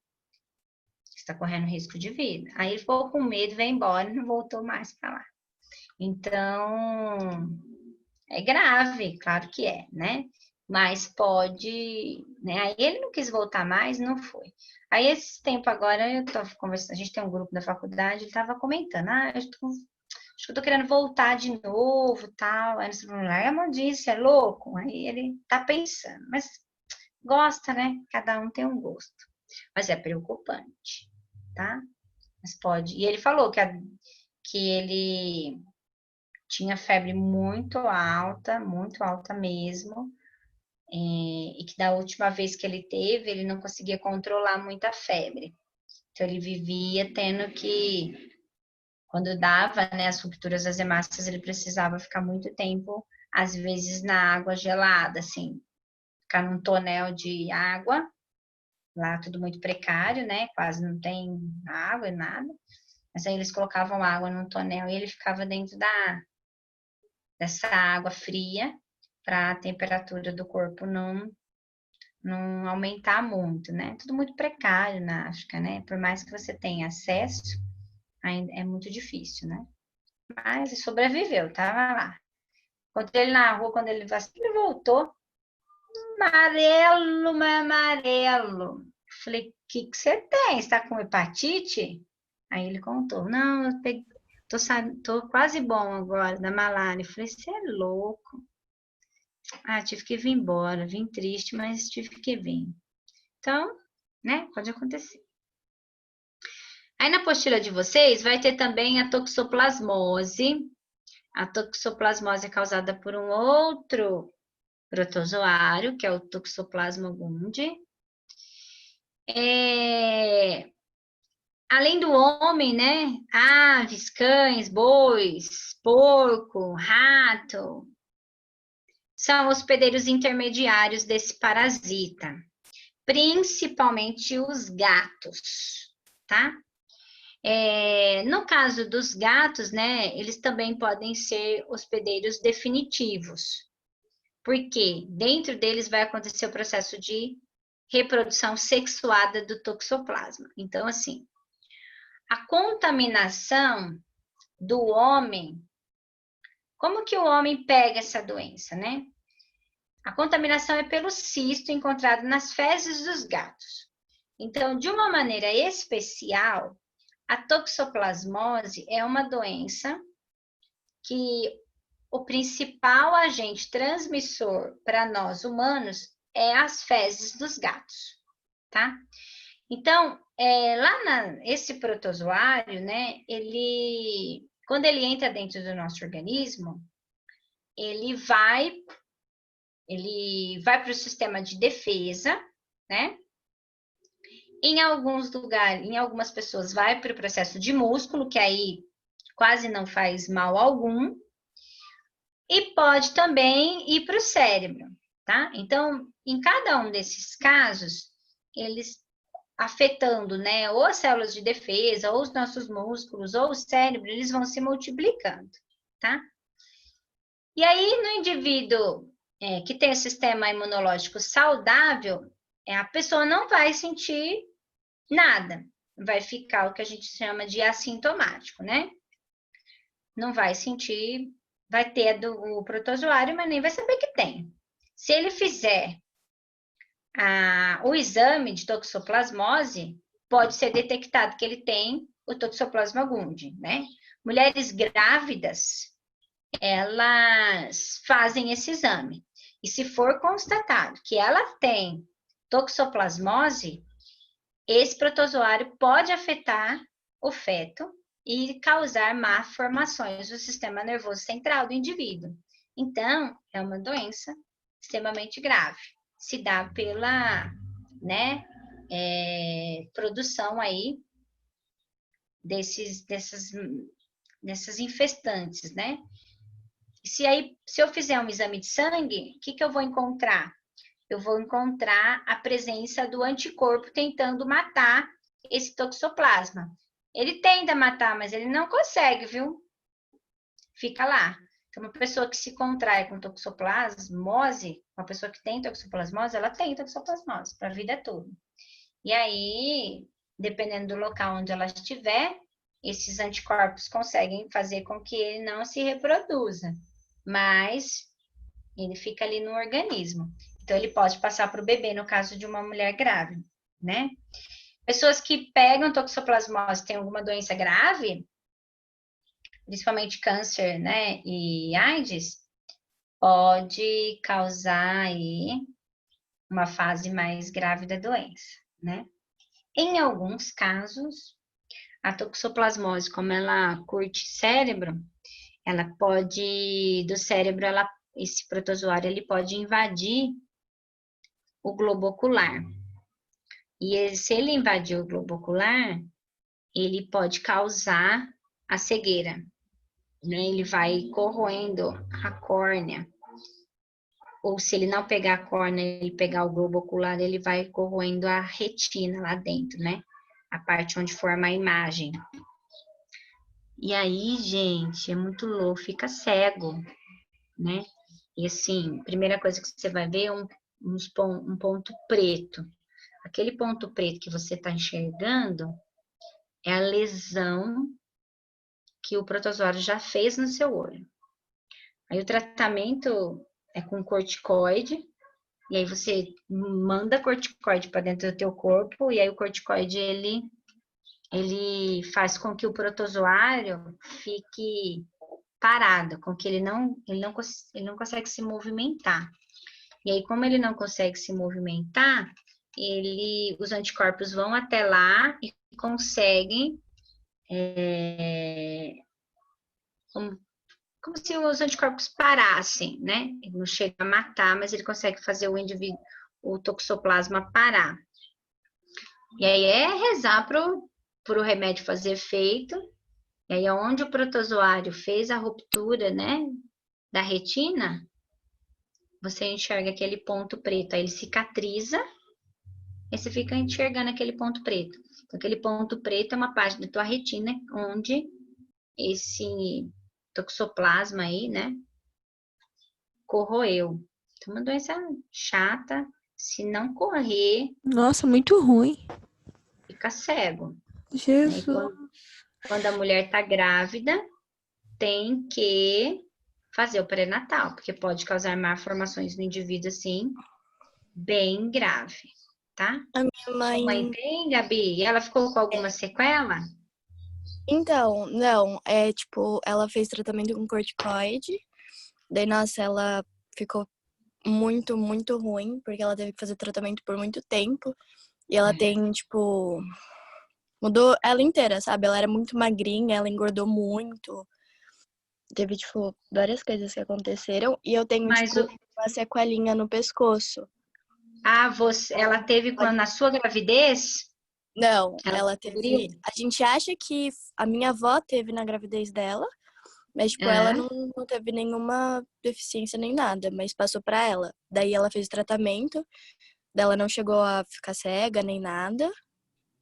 Você está correndo risco de vida. Aí ele ficou com medo, veio embora e não voltou mais para lá. Então, é grave, claro que é, né? Mas pode, né? Aí ele não quis voltar mais, não foi. Aí esse tempo agora eu tô conversando, a gente tem um grupo da faculdade, ele estava comentando, acho que eu tô querendo voltar de novo, tal. Aí nós falamos, larga a mão disso, é louco? Aí ele tá pensando, mas gosta, né? Cada um tem um gosto. Mas é preocupante, tá? Mas pode. E ele falou que ele tinha febre muito alta mesmo, e que da última vez que ele teve, ele não conseguia controlar muito a febre. Então ele vivia tendo que quando dava, né, as rupturas das hemácias, ele precisava ficar muito tempo, às vezes na água gelada, assim, ficar num tonel de água, lá tudo muito precário, né, quase não tem água e nada, mas aí eles colocavam água num tonel e ele ficava dentro dessa água fria, para a temperatura do corpo não aumentar muito, né? Tudo muito precário na África, né? Por mais que você tenha acesso, ainda é muito difícil, né? Mas ele sobreviveu, tava lá. Encontrei ele na rua quando ele voltou, amarelo, mas amarelo. Falei, o que você tem? Você tá com hepatite? Aí ele contou, não, eu peguei, tô quase bom agora, da malária. Eu falei, você é louco. Ah, tive que vir embora, vim triste, mas tive que vir. Então, né, pode acontecer. Aí na apostila de vocês vai ter também a toxoplasmose. A toxoplasmose é causada por um outro protozoário, que é o Toxoplasma gondii. Além do homem, né, aves, cães, bois, porco, rato, são hospedeiros intermediários desse parasita, principalmente os gatos, tá? No caso dos gatos, né, eles também podem ser hospedeiros definitivos, porque dentro deles vai acontecer o processo de reprodução sexuada do toxoplasma. Então, assim, a contaminação do homem, como que o homem pega essa doença, né? A contaminação é pelo cisto encontrado nas fezes dos gatos. Então, de uma maneira especial, a toxoplasmose é uma doença que o principal agente transmissor para nós humanos é as fezes dos gatos, tá? Então, esse protozoário, né, quando ele entra dentro do nosso organismo, ele vai para o sistema de defesa, né? Em alguns lugares, em algumas pessoas, vai para o processo de músculo, que aí quase não faz mal algum, e pode também ir para o cérebro, tá? Então, em cada um desses casos, eles afetando, né, ou as células de defesa, ou os nossos músculos, ou o cérebro, eles vão se multiplicando, tá? E aí, no indivíduo que tem o sistema imunológico saudável, a pessoa não vai sentir nada, vai ficar o que a gente chama de assintomático, né? Não vai sentir, vai ter o protozoário, mas nem vai saber que tem. Se ele fizer o exame de toxoplasmose, pode ser detectado que ele tem o Toxoplasma gondii, né? Mulheres grávidas, elas fazem esse exame. E se for constatado que ela tem toxoplasmose, esse protozoário pode afetar o feto e causar malformações do sistema nervoso central do indivíduo. Então, é uma doença extremamente grave. Se dá pela, né, produção aí dessas infestantes, né? Se eu fizer um exame de sangue, o que eu vou encontrar? Eu vou encontrar a presença do anticorpo tentando matar esse toxoplasma. Ele tenta matar, mas ele não consegue, viu? Fica lá. Então, uma pessoa que se contrai com toxoplasmose, uma pessoa que tem toxoplasmose, ela tem toxoplasmose para a vida toda. E aí, dependendo do local onde ela estiver, esses anticorpos conseguem fazer com que ele não se reproduza, mas ele fica ali no organismo. Então, ele pode passar para o bebê, no caso de uma mulher grávida, né? Pessoas que pegam toxoplasmose, têm alguma doença grave, principalmente câncer, né, e AIDS, pode causar aí uma fase mais grave da doença, né? Em alguns casos, a toxoplasmose, como ela curte cérebro, ela pode, do cérebro, esse protozoário, ele pode invadir o globo ocular. E se ele invadir o globo ocular, ele pode causar a cegueira, né? Ele vai corroendo a córnea. Ou se ele não pegar a córnea, ele pegar o globo ocular, ele vai corroendo a retina lá dentro, né? A parte onde forma a imagem. E aí, gente, é muito louco, fica cego, né? E assim, primeira coisa que você vai ver é um ponto preto. Aquele ponto preto que você está enxergando é a lesão que o protozoário já fez no seu olho. Aí o tratamento é com corticoide, e aí você manda corticoide para dentro do teu corpo, e aí o corticoide, ele faz com que o protozoário fique parado, com que ele não consegue se movimentar. E aí, como ele não consegue se movimentar, os anticorpos vão até lá e conseguem, como se os anticorpos parassem, né? Ele não chega a matar, mas ele consegue fazer o toxoplasma parar. E aí é rezar para o remédio fazer efeito. E aí, onde o protozoário fez a ruptura, né, da retina, você enxerga aquele ponto preto. Aí ele cicatriza, e você fica enxergando aquele ponto preto. Então, aquele ponto preto é uma parte da tua retina onde esse toxoplasma aí, né, corroeu. Então, uma doença chata, se não correr, Nossa, muito ruim. fica cego. Né? E Jesus. quando a mulher tá grávida, tem que fazer o pré-natal, porque pode causar malformações no indivíduo, assim, bem grave, tá? A minha Sua mãe mãe. tem, Gabi? E ela ficou com alguma sequela? Então, não, é tipo, ela fez tratamento com corticoide, daí, nossa, ela ficou muito, muito ruim, porque ela teve que fazer tratamento por muito tempo, e ela tem, tipo, mudou ela inteira, sabe? Ela era muito magrinha, ela engordou muito, teve, tipo, várias coisas que aconteceram, e eu tenho, Mas tipo, uma sequelinha no pescoço. ela teve quando na sua gravidez? Não, Ela ela descobriu? teve. A gente acha que a minha avó teve na gravidez dela, mas, tipo, ela É. não teve nenhuma deficiência nem nada, mas passou pra ela. Daí ela fez o tratamento, dela não chegou a ficar cega nem nada.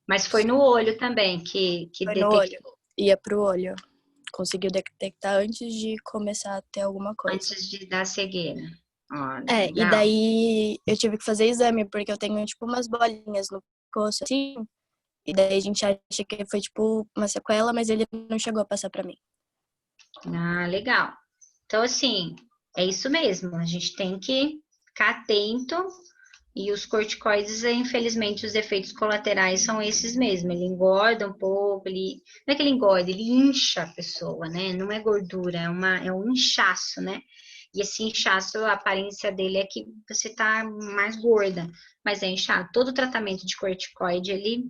Mas foi no olho também que Foi no olho. detectou Ia pro olho. Conseguiu detectar antes de começar a ter alguma coisa. antes de dar cegueira. Olha, É, e legal. daí eu tive que fazer exame, porque eu tenho, tipo, umas bolinhas no pescoço, assim. E daí a gente acha que foi, tipo, uma sequela, mas ele não chegou a passar pra mim. Ah, legal. Então, assim, é isso mesmo. A gente tem que ficar atento. E os corticoides, infelizmente, os efeitos colaterais são esses mesmo. Ele engorda um pouco, não é que ele engorda, ele incha a pessoa, né? Não é gordura, é um inchaço, né? E esse inchaço, a aparência dele é que você tá mais gorda, mas é inchado. Todo tratamento de corticoide, ele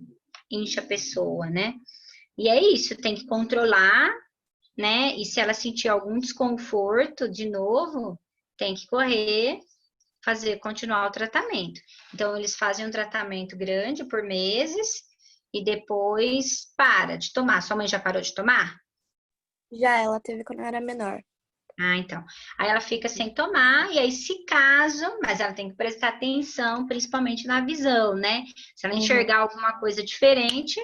incha a pessoa, né? E é isso, tem que controlar, né? E se ela sentir algum desconforto, de novo, tem que correr, continuar o tratamento. Então, eles fazem um tratamento grande por meses e depois para de tomar. Sua mãe já parou de tomar? Já ela teve quando eu era menor. Ah, então. Aí ela fica sem tomar, e aí, se caso, mas ela tem que prestar atenção, principalmente na visão, né? Se ela Uhum. enxergar alguma coisa diferente,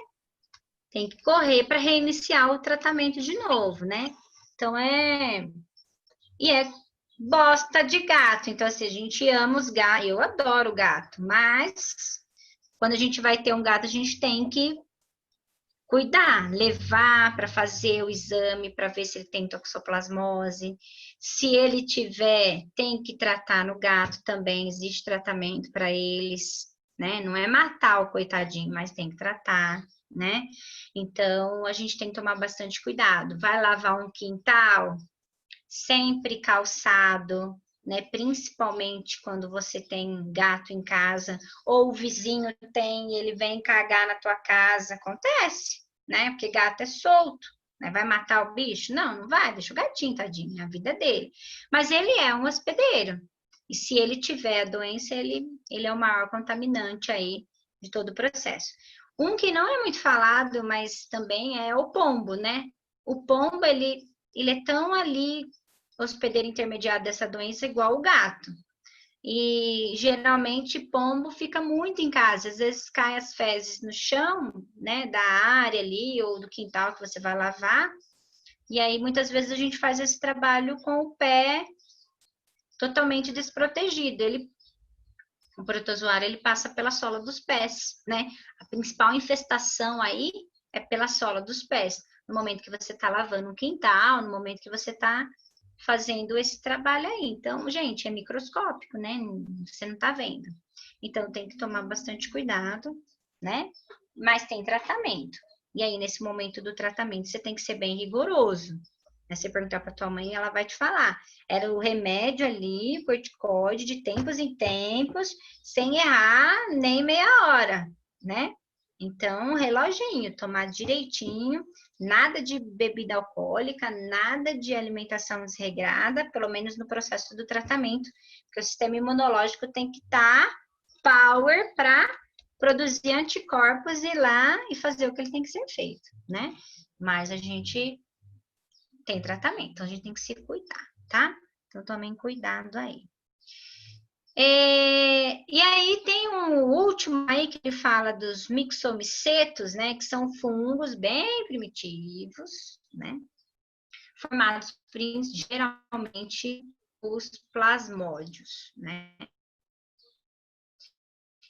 tem que correr para reiniciar o tratamento de novo, né? Então E é bosta de gato. Então, assim, a gente ama os gatos. Eu adoro gato, mas quando a gente vai ter um gato, a gente tem que cuidar, levar para fazer o exame para ver se ele tem toxoplasmose. Se ele tiver, tem que tratar no gato também, existe tratamento para eles, né? Não é matar o coitadinho, mas tem que tratar, né? Então, a gente tem que tomar bastante cuidado. Vai lavar um quintal? Sempre calçado, né? Principalmente quando você tem gato em casa, ou o vizinho tem, ele vem cagar na tua casa, acontece, né? Porque gato é solto, né? Vai matar o bicho? Não, não vai, deixa o gatinho, tadinho, a vida dele. Mas ele é um hospedeiro, e se ele tiver a doença, ele é o maior contaminante aí de todo o processo. Um que não é muito falado, mas também é o pombo, né? o pombo, ele é tão ali hospedeiro intermediário dessa doença igual o gato. E geralmente pombo fica muito em casa, às vezes cai as fezes no chão, né, da área ali ou do quintal que você vai lavar. E aí muitas vezes a gente faz esse trabalho com o pé totalmente desprotegido. O protozoário ele passa pela sola dos pés, né? A principal infestação aí é pela sola dos pés. No momento que você está lavando um quintal, no momento que você está fazendo esse trabalho aí. Então, gente, é microscópico, né? Você não tá vendo. Então, tem que tomar bastante cuidado, né? Mas tem tratamento. E aí, nesse momento do tratamento, você tem que ser bem rigoroso. Né? Você perguntar para tua mãe, ela vai te falar. Era o remédio ali, corticoide, de tempos em tempos, sem errar nem meia hora, né? Então, reloginho, tomar direitinho, nada de bebida alcoólica, nada de alimentação desregrada, pelo menos no processo do tratamento, porque o sistema imunológico tem que estar power para produzir anticorpos e ir lá e fazer o que ele tem que ser feito, né? Mas a gente tem tratamento, então a gente tem que se cuidar, tá? Então tomem cuidado aí. E aí tem um último aí que fala dos mixomicetos, né? Que são fungos bem primitivos, né? Formados geralmente os plasmódios, né?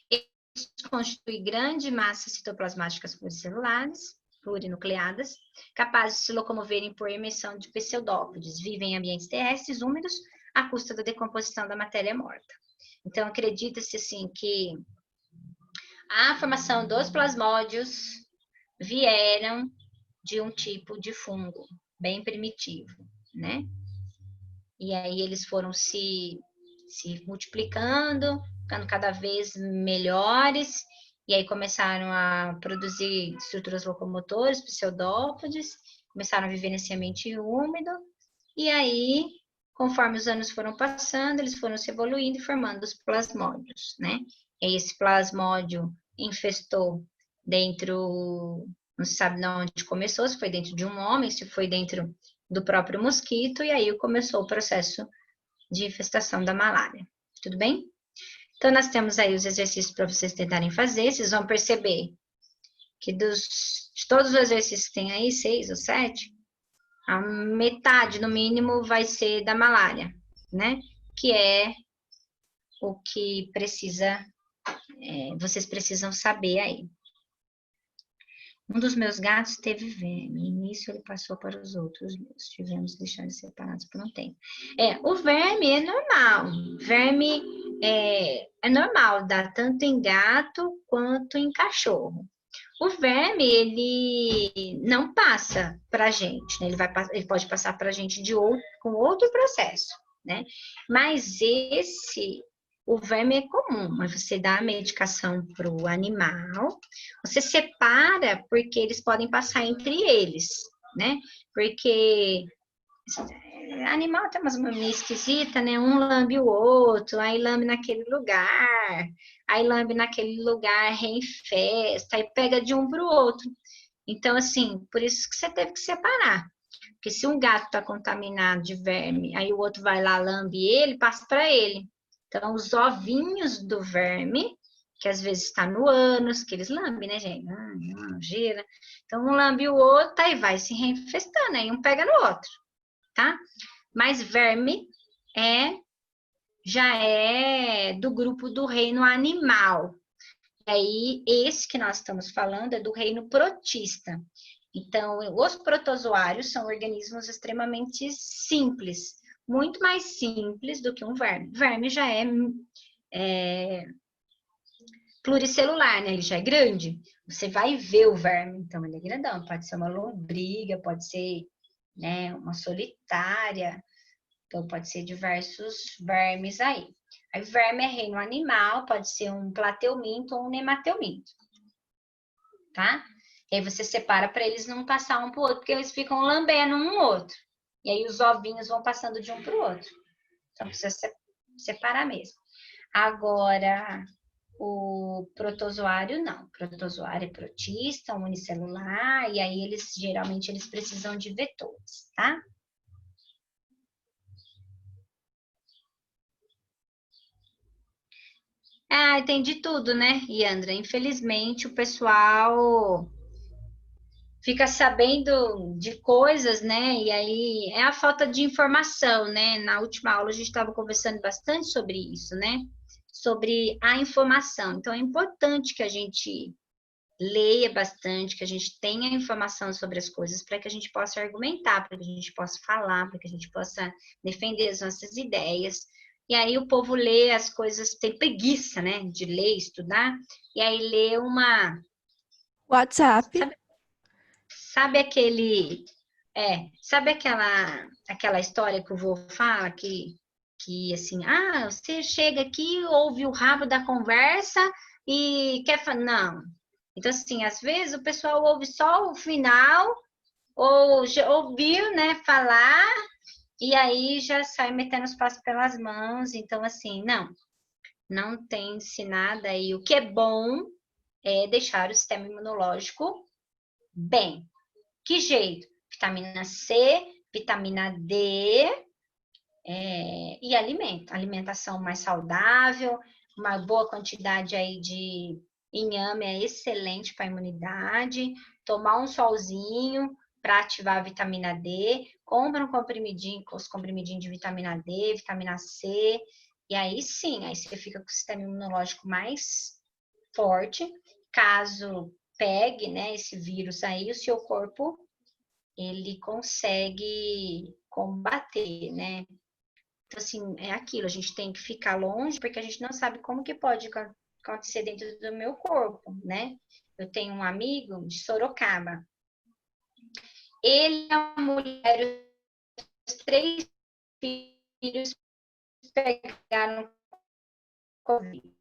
Eles constituem grandes massas citoplasmáticas pluricelulares, plurinucleadas, capazes de se locomoverem por emissão de pseudópodes, vivem em ambientes terrestres úmidos à custa da decomposição da matéria morta. Então, acredita-se assim que a formação dos plasmódios vieram de um tipo de fungo bem primitivo, né? E aí eles foram se multiplicando, ficando cada vez melhores, e aí começaram a produzir estruturas locomotoras, pseudópodes, começaram a viver nesse ambiente úmido, e aí, conforme os anos foram passando, eles foram se evoluindo e formando os plasmódios, né? E esse plasmódio infestou dentro, não se sabe de onde começou, se foi dentro de um homem, se foi dentro do próprio mosquito, e aí começou o processo de infestação da malária. Tudo bem? Então, nós temos aí os exercícios para vocês tentarem fazer. Vocês vão perceber que de todos os exercícios que tem aí, 6 ou 7, a metade, no mínimo, vai ser da malária, né? Que é o que vocês precisam saber aí. Um dos meus gatos teve verme, e nisso ele passou para os outros meus. Tivemos que deixar eles separados por um tempo. O verme é normal. Verme é normal, dá tanto em gato quanto em cachorro. O verme, ele não passa para a gente, né? Ele pode passar para a gente com outro processo, né? Mas o verme é comum, mas você dá a medicação para o animal, você separa porque eles podem passar entre eles, né? Porque animal tem umas manias esquisitas, né? Um lambe o outro, aí lambe naquele lugar, reinfesta, aí pega de um para o outro. Então, assim, por isso que você teve que separar. Porque se um gato está contaminado de verme, aí o outro vai lá, lambe ele, passa para ele. Então, os ovinhos do verme, que às vezes está no ânus, que eles lambem, né, gente? Gira. Então, um lambe o outro, aí vai se reinfestando, aí um pega no outro, tá? Mas verme já é do grupo do reino animal. E aí, esse que nós estamos falando é do reino protista. Então, os protozoários são organismos extremamente simples, muito mais simples do que um verme. Verme já é pluricelular, né? Ele já é grande. Você vai ver o verme, então ele é grandão. Pode ser uma lombriga, pode ser, né, uma solitária. Então, pode ser diversos vermes aí. Aí, verme é reino animal, pode ser um plateuminto ou um nemateuminto. Tá? E aí você separa para eles não passar um para o outro, porque eles ficam lambendo um outro. E aí os ovinhos vão passando de um para o outro. Então precisa separar mesmo. Agora, O protozoário não. O protozoário é protista, unicelular, e aí geralmente eles precisam de vetores, tá? Ah, tem de tudo, né, Yandra? Infelizmente, o pessoal fica sabendo de coisas, né? E aí é a falta de informação, né? Na última aula a gente estava conversando bastante sobre isso, né? Sobre a informação. Então é importante que a gente leia bastante, que a gente tenha informação sobre as coisas para que a gente possa argumentar, para que a gente possa falar, para que a gente possa defender as nossas ideias. E aí o povo lê as coisas, tem preguiça, né, de ler, estudar, e aí lê uma... WhatsApp. Sabe aquele... sabe aquela história que o vô fala, que assim, você chega aqui, ouve o rabo da conversa e quer falar... Não. Então, assim, às vezes o pessoal ouve só o final, ou já ouviu, né, falar, e aí já sai metendo os passos pelas mãos. Então, assim, não tem ensinado aí. O que é bom é deixar o sistema imunológico bem. Que jeito? Vitamina C, vitamina D e alimento. Alimentação mais saudável, uma boa quantidade aí de inhame é excelente para a imunidade. Tomar um solzinho para ativar a vitamina D. Compra um comprimidinho, os comprimidinhos de vitamina D, vitamina C. E aí sim, aí você fica com o sistema imunológico mais forte. Caso pegue, né, esse vírus aí, o seu corpo ele consegue combater, né? Então, assim, é aquilo, a gente tem que ficar longe, porque a gente não sabe como que pode acontecer dentro do meu corpo, né? Eu tenho um amigo de Sorocaba. Ele é uma mulher, os 3 filhos pegaram Covid.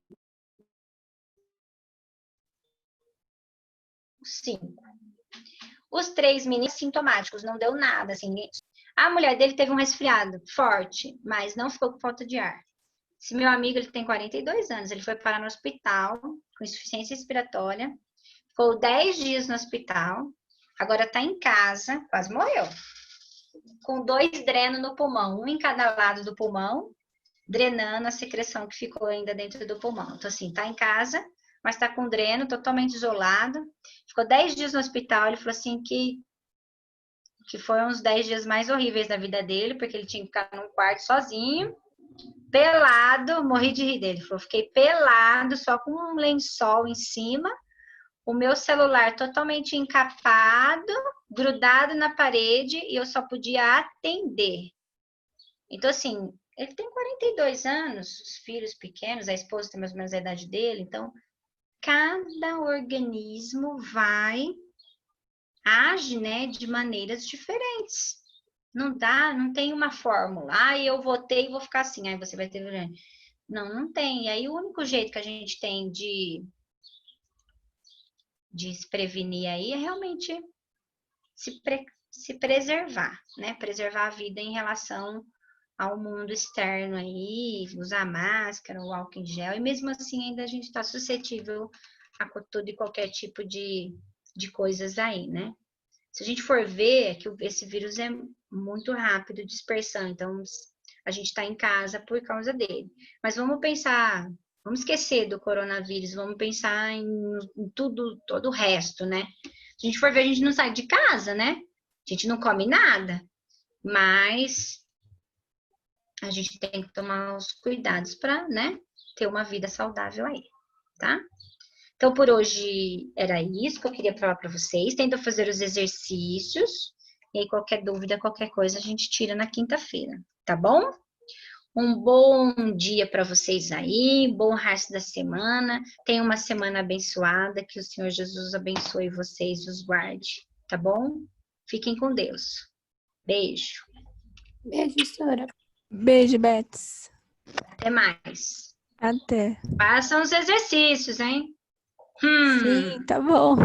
5. Os 3 meninos sintomáticos, não deu nada, assim. A mulher dele teve um resfriado forte, mas não ficou com falta de ar. Esse meu amigo, ele tem 42 anos, ele foi parar no hospital com insuficiência respiratória, ficou 10 dias no hospital, agora está em casa, quase morreu, com 2 drenos no pulmão, um em cada lado do pulmão, drenando a secreção que ficou ainda dentro do pulmão. Então, assim, está em casa, mas está com dreno, totalmente isolado, ficou 10 dias no hospital, ele falou assim que foram os 10 dias mais horríveis da vida dele, porque ele tinha que ficar num quarto sozinho, pelado, morri de rir dele. Falou, fiquei pelado, só com um lençol em cima, o meu celular totalmente encapado, grudado na parede, e eu só podia atender. Então, assim, ele tem 42 anos, os filhos pequenos, a esposa tem mais ou menos a idade dele, então, cada organismo age, né, de maneiras diferentes. Não dá, não tem uma fórmula. Eu votei e vou ficar assim. Aí você vai ter... Não tem. E aí o único jeito que a gente tem de se prevenir aí é realmente se preservar, né? Preservar a vida em relação ao mundo externo aí, usar máscara, o álcool em gel. E mesmo assim ainda a gente está suscetível a todo e qualquer tipo de coisas aí, né? Se a gente for ver, é que esse vírus é muito rápido de dispersão, então a gente está em casa por causa dele. Mas vamos pensar, vamos esquecer do coronavírus, vamos pensar em tudo, todo o resto, né? Se a gente for ver, a gente não sai de casa, né? A gente não come nada, mas a gente tem que tomar os cuidados para, né, ter uma vida saudável aí, tá? Então, por hoje era isso que eu queria falar para vocês. Tenta fazer os exercícios. E aí, qualquer dúvida, qualquer coisa, a gente tira na quinta-feira, tá bom? Um bom dia para vocês aí, bom resto da semana. Tenha uma semana abençoada, que o Senhor Jesus abençoe vocês e os guarde, tá bom? Fiquem com Deus. Beijo. Beijo, Sora. Beijo, Bets. Até mais. Até. Façam os exercícios, hein? Sim, tá bom.